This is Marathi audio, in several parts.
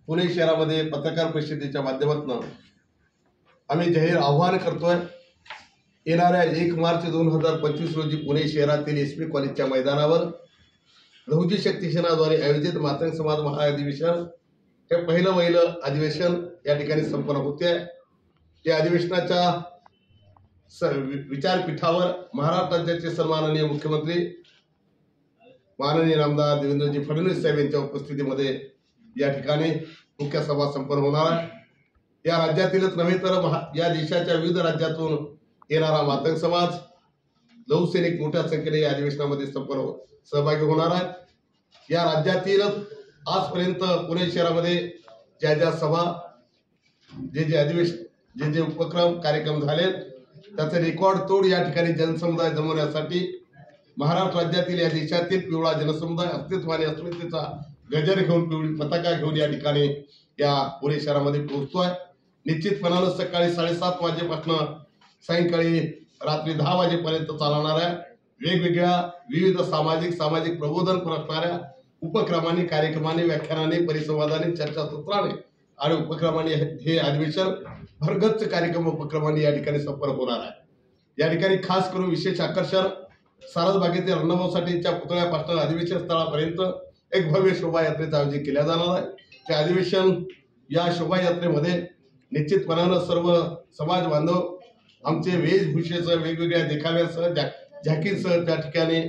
पुणे शहरामध्ये पत्रकार परिषदेच्या माध्यमातून आम्ही जाहीर आव्हान करतोय। येणाऱ्या 1 मार्च 2025 रोजी पुणे शहरातील एसपी कॉलेजच्या मैदानावर लहुजी शक्ती सेनाद्वारे आयोजित मातंग समाज महाअधिवेशन हे पहिलं अधिवेशन या ठिकाणी संपन्न होते। या अधिवेशनाच्या विचारपीठावर महाराष्ट्र राज्याचे सन्माननीय मुख्यमंत्री माननीय नामदार देवेंद्रजी फडणवीस साहेब यांच्या उपस्थितीमध्ये या ठिकाणी मुख्य सभा संपन्न होणार आहे। या राज्यातीलच नव्हे तर या देशाच्या विविध राज्यातून येणारा मातंग समाज लहू सैनिक मोठ्या संख्येने या अधिवेशनामध्ये सहभागी होणार आहेत। या राज्यातील आजपर्यंत पुणे शहरामध्ये ज्या सभा जे अधिवेशन जे उपक्रम कार्यक्रम झाले त्याचे रेकॉर्ड तोड या ठिकाणी जनसमुदाय जमवण्यासाठी महाराष्ट्र राज्यातील या देशातील पिवळा जनसमुदाय अस्तित्वाने अस्मितेचा गजर घेऊन पिवळी पताका घेऊन या ठिकाणी या पुणे शहरामध्ये पोहोचतोय। निश्चितपणाने सकाळी 7:30 वाजेपासून सायंकाळी रात्री 10 वाजेपर्यंत चालणाऱ्या वेगवेगळ्या विविध सामाजिक प्रबोधन करणाऱ्या उपक्रमांनी कार्यक्रमांनी व्याख्यानांनी परिसंवादांनी चर्चासत्राने आणि उपक्रमांनी हे अधिवेशन भरगच्च कार्यक्रम उपक्रमांनी या ठिकाणी संपन्न होणार आहे। या ठिकाणी खास करून विशेष आकर्षण सारसबागेतील अण्णाभाऊ साठेंच्या पुतळ्यापासून अधिवेशन स्थळापर्यंत एक भव्य शोभायात्रेचं आयोजन केल्या जाणार आहे। त्या अधिवेशन या शोभायात्रेमध्ये निश्चितपणाने सर्व समाज बांधव आमचे वेशभूषेसह वेगवेगळ्या देखाव्यासह झाकीसह त्या ठिकाणी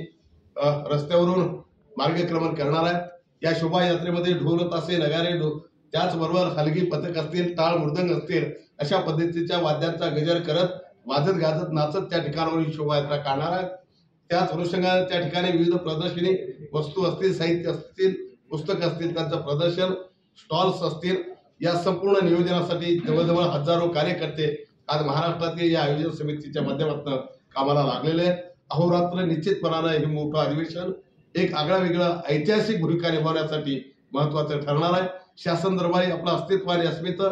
रस्त्यावरून मार्गक्रमण करणार आहेत। या शोभायात्रेमध्ये ढोल तासे नगारे त्याचबरोबर हलगी पथक असतील टाळ मृदंग असतील अशा पद्धतीच्या वाद्यांचा गजर करत वाजत गाजत नाचत त्या ठिकाणावर ही शोभायात्रा काढणार आहेत। त्याच अनुषंगाने त्या ठिकाणी विविध प्रदर्शनी वस्तू असतील साहित्य असतील पुस्तक असतील त्यांचं प्रदर्शन स्टॉल्स असतील या संपूर्ण नियोजनासाठी जवळजवळ हजारो कार्यकर्ते आज महाराष्ट्रातील या आयोजन समितीच्या माध्यमातून कामाला लागलेले आहेत। अहोरात्र निश्चितपणाने हे मोठं अधिवेशन एक आगळा वेगळा ऐतिहासिक भूमिका निभावण्यासाठी महत्वाचं ठरणार आहे। शासन दरबारी आपलं अस्तित्व आणि अस्मिता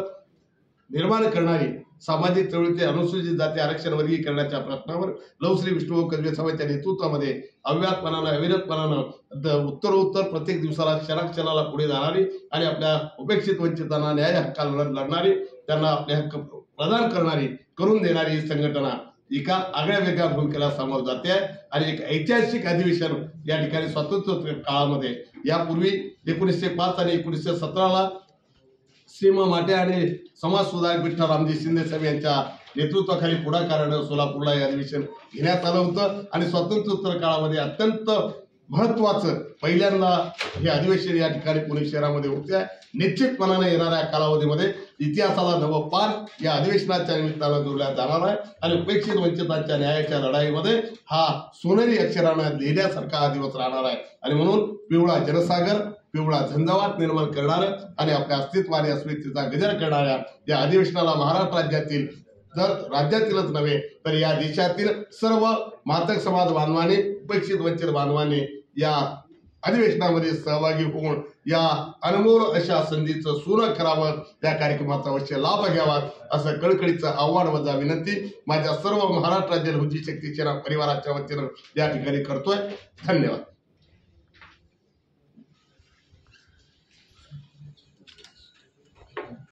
निर्माण करणारी सामाजिक चळवळीचे अनुसूचित जाती आरक्षण वर्गीकरणाच्या प्रश्नावर लवश्री विष्णू कसबे साहेबांच्या नेतृत्वामध्ये अव्याहतपणानं अविरतपणानं उत्तरोत्तर प्रत्येक दिवसाला क्षणाक्षणाला पुढे जाणारी आणि आपल्या उपेक्षित वंचितांना न्याय हक्काला लढणारी त्यांना आपले हक्क प्रदान करणारी करून देणारी ही संघटना एका आगळ्या वेगळ्या भूमिकेला सामोरं जाते आहे आणि एक ऐतिहासिक अधिवेशन या ठिकाणी स्वातंत्र्य काळामध्ये यापूर्वी 1905 आणि 1917ला श्रीम माटे आणि समाज सुधारक विठ्ठल रामजी शिंदे साहेब यांच्या नेतृत्वाखाली पुढाकारानं सोलापूरला हे अधिवेशन घेण्यात आलं होतं आणि स्वातंत्र्योत्तर काळामध्ये अत्यंत महत्वाचं पहिल्यांदा हे अधिवेशन या ठिकाणी पुणे शहरामध्ये होते आहे। निश्चितपणाने येणाऱ्या कालावधीमध्ये इतिहासाला नवं पान या अधिवेशनाच्या निमित्तानं जोडल्या जाणार आहे आणि उपेक्षित वंचितांच्या न्यायाच्या लढाईमध्ये हा सोनेरी अक्षरानं लिहिण्यासारखा हा दिवस राहणार आहे आणि म्हणून पिवळा जनसागर पिवळा झंझावात निर्माण करणारं आणि आपल्या अस्तित्वाने अस्मितेचा गजर करणाऱ्या या अधिवेशनाला महाराष्ट्र राज्यातील राज्यातीलच नव्हे तर या देशातील सर्व मातंग समाज बांधवांनी उपेक्षित वंचित बांधवांनी या अधिवेशनामध्ये सहभागी होऊन या अनमोल अशा संधीचं सोनं करावं त्या कार्यक्रमाचा अवश्य लाभ घ्यावा असं कळकळीचं आव्हान वजा विनंती माझ्या सर्व महाराष्ट्र राज्य लहुजी शक्ती सेना परिवाराच्या वतीनं या ठिकाणी करतोय। धन्यवाद।